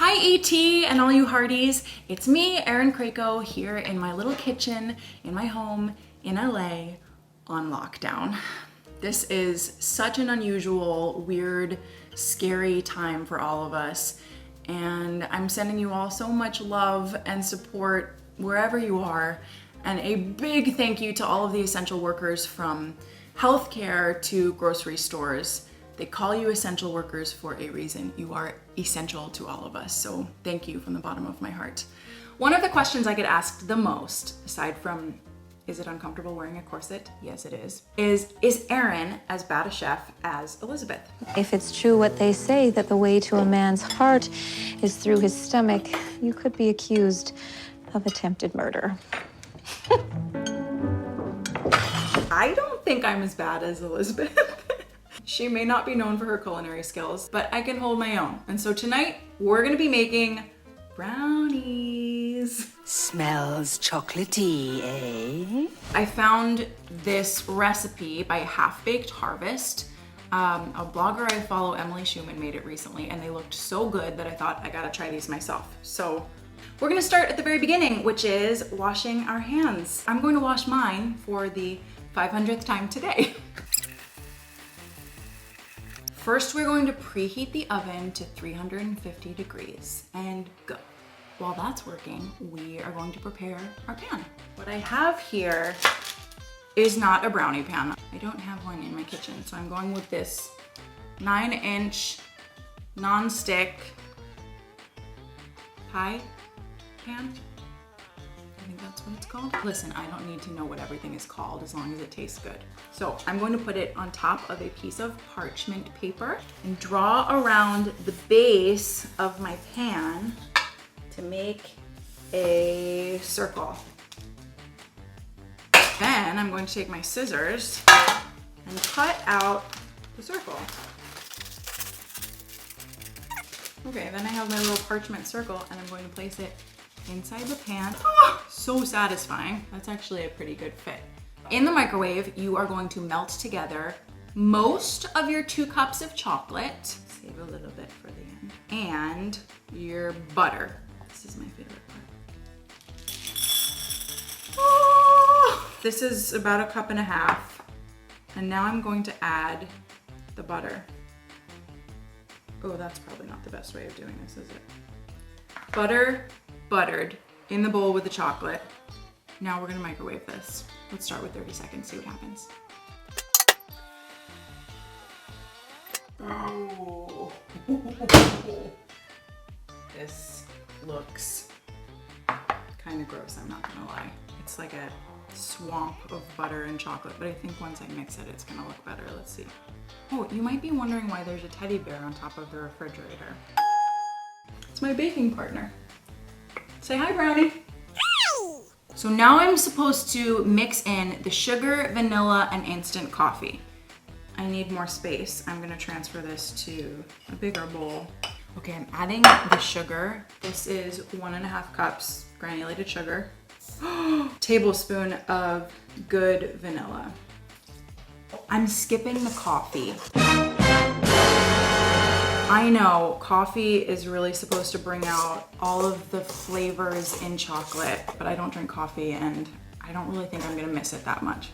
Hi ET and all you hearties, it's me, Erin Krakow, here in my little kitchen, in my home, in LA, on lockdown. This is such an unusual, weird, scary time for all of us, and I'm sending you all so much love and support wherever you are, and a big thank you to all of the essential workers from healthcare to grocery stores. They call you essential workers for a reason. You are essential to all of us. So thank you from the bottom of my heart. One of the questions I get asked the most, aside from, is it uncomfortable wearing a corset? Yes, it is Erin as bad a chef as Elizabeth? If it's true what they say, that the way to a man's heart is through his stomach, you could be accused of attempted murder. I don't think I'm as bad as Elizabeth. She may not be known for her culinary skills, but I can hold my own. And so tonight, we're gonna be making brownies. Smells chocolatey, eh? I found this recipe by Half-Baked Harvest. A blogger I follow, Emily Schumann, made it recently, and they looked so good that I thought I gotta try these myself. So we're gonna start at the very beginning, which is washing our hands. I'm going to wash mine for the 500th time today. First, we're going to preheat the oven to 350 degrees and go. While that's working, we are going to prepare our pan. What I have here is not a brownie pan. I don't have one in my kitchen, so I'm going with this 9-inch non-stick pie pan. I think that's what it's called. Listen, I don't need to know what everything is called as long as it tastes good. So I'm going to put it on top of a piece of parchment paper and draw around the base of my pan to make a circle. Then I'm going to take my scissors and cut out the circle. Okay, then I have my little parchment circle and I'm going to place it inside the pan. Oh, so satisfying. That's actually a pretty good fit. In the microwave, you are going to melt together most of your 2 cups of chocolate, save a little bit for the end, and your butter. This is my favorite part. Oh, this is about 1.5 cups. And now I'm going to add the butter. Oh, that's probably not the best way of doing this, is it? Butter, buttered, in the bowl with the chocolate. Now we're gonna microwave this. Let's start with 30 seconds, see what happens. Oh. This looks kind of gross, I'm not gonna lie. It's like a swamp of butter and chocolate, but I think once I mix it, it's gonna look better. Let's see. Oh, you might be wondering why there's a teddy bear on top of the refrigerator. It's my baking partner. Say hi, Brownie. So now I'm supposed to mix in the sugar, vanilla, and instant coffee. I need more space. I'm gonna transfer this to a bigger bowl. Okay, I'm adding the sugar. This is 1.5 cups granulated sugar. Tablespoon of good vanilla. I'm skipping the coffee. I know coffee is really supposed to bring out all of the flavors in chocolate, but I don't drink coffee and I don't really think I'm gonna miss it that much.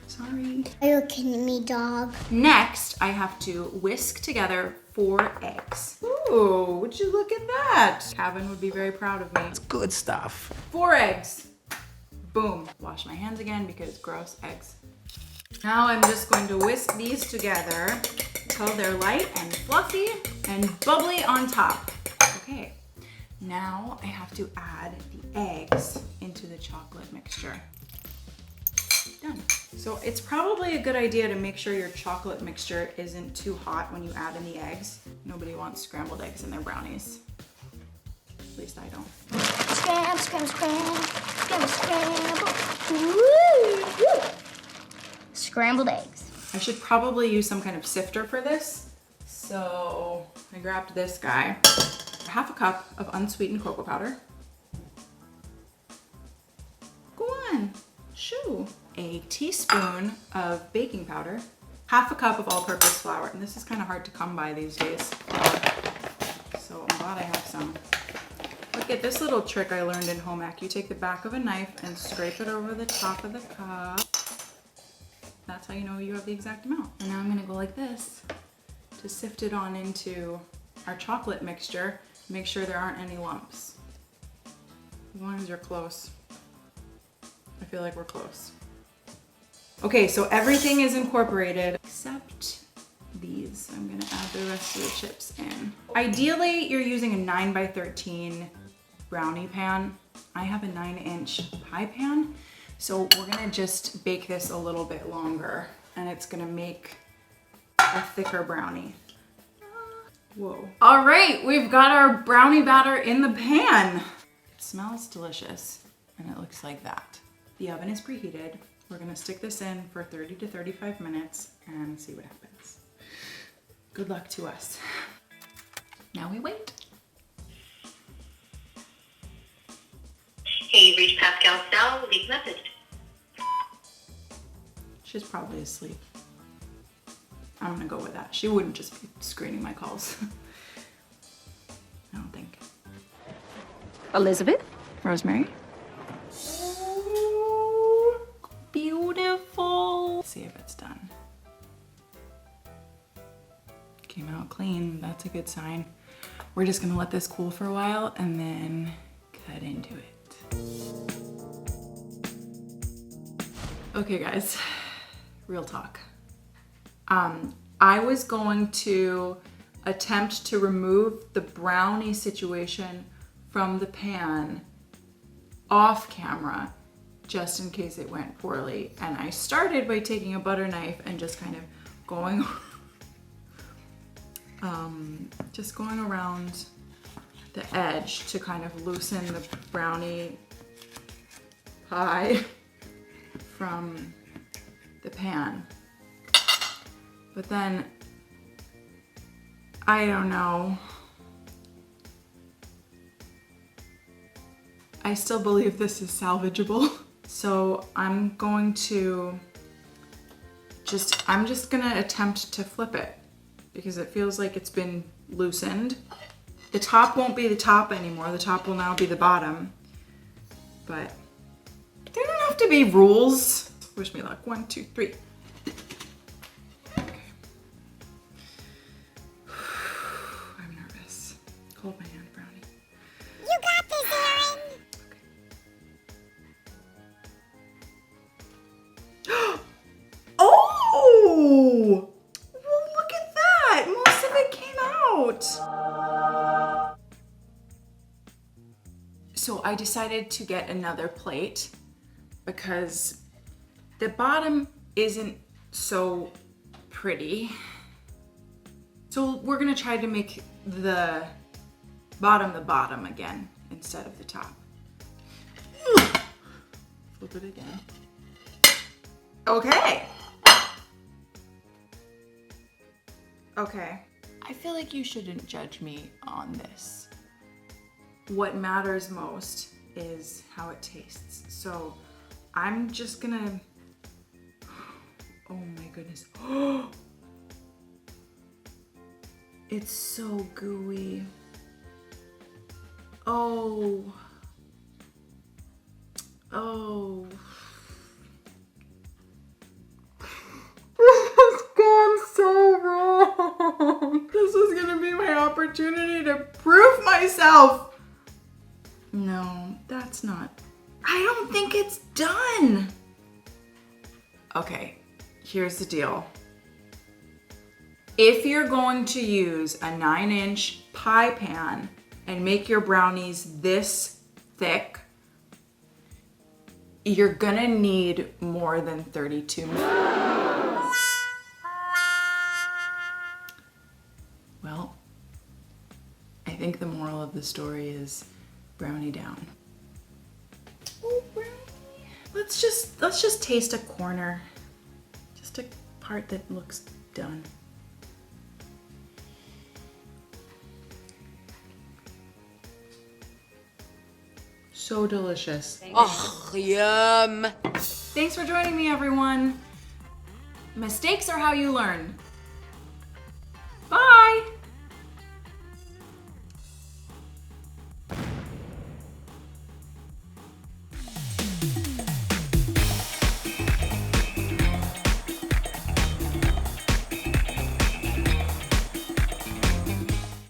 Sorry. Are you kidding me, dog? Next, I have to whisk together 4 eggs. Ooh, would you look at that? Kevin would be very proud of me. It's good stuff. 4 eggs. Boom. Wash my hands again because gross eggs. Now I'm just going to whisk these together until they're light and fluffy and bubbly on top. Okay, now I have to add the eggs into the chocolate mixture. Done. So it's probably a good idea to make sure your chocolate mixture isn't too hot when you add in the eggs. Nobody wants scrambled eggs in their brownies. At least I don't. Scramble, scramble, scramble, scramble, scramble. Woo, woo. Scrambled eggs. I should probably use some kind of sifter for this. So I grabbed this guy. 1/2 cup of unsweetened cocoa powder. Go on, shoo. A teaspoon of baking powder. 1/2 cup of all-purpose flour. And this is kind of hard to come by these days. So I'm glad I have some. it. This little trick I learned in home ec. You take the back of a knife and scrape it over the top of the cup. That's how you know you have the exact amount. And now I'm gonna go like this to sift it on into our chocolate mixture. Make sure there aren't any lumps. As long as you're close. I feel like we're close. Okay, so everything is incorporated except these. I'm gonna add the rest of the chips in. Ideally, you're using a 9x13 brownie pan. I have a 9-inch pie pan, so we're gonna just bake this a little bit longer, and it's gonna make a thicker brownie. Whoa. All right, we've got our brownie batter in the pan. It smells delicious, and it looks like that. The oven is preheated. We're gonna stick this in for 30 to 35 minutes and see what happens. Good luck to us. Now we wait. Hey, you've reached Pascal's cell. Leave a message. She's probably asleep. I'm gonna go with that. She wouldn't just be screening my calls. I don't think. Elizabeth? Rosemary? Ooh, beautiful. Let's see if it's done. Came out clean, that's a good sign. We're just gonna let this cool for a while and then cut into it. Okay guys, real talk. I was going to attempt to remove the brownie situation from the pan off camera, just in case it went poorly. And I started by taking a butter knife and just kind of going around the edge to kind of loosen the brownie pie from the pan. But then, I don't know. I still believe this is salvageable. So I'm just gonna attempt to flip it because it feels like it's been loosened. The top won't be the top anymore. The top will now be the bottom. But there don't have to be rules. Wish me luck. 1, 2, 3. Okay. I'm nervous. Hold my hand, Brownie. You got this, Erin. Okay. Oh! Well, look at that. Most of it came out. So I decided to get another plate because the bottom isn't so pretty. So we're gonna try to make the bottom again instead of the top. Flip it again. Okay. Okay. I feel like you shouldn't judge me on this. What matters most is how it tastes. So I'm just gonna, oh my goodness. It's so gooey. Oh. This has gone so wrong. This was gonna be my opportunity to prove myself. No, that's not. I don't think it's done. Okay, here's the deal. If you're going to use a 9-inch pie pan and make your brownies this thick, you're gonna need more than 32 minutes. Well, I think the moral of the story is brownie down. Oh, brownie. Let's just taste a corner. Just a part that looks done. So delicious. Oh, yum. Thanks for joining me, everyone. Mistakes are how you learn.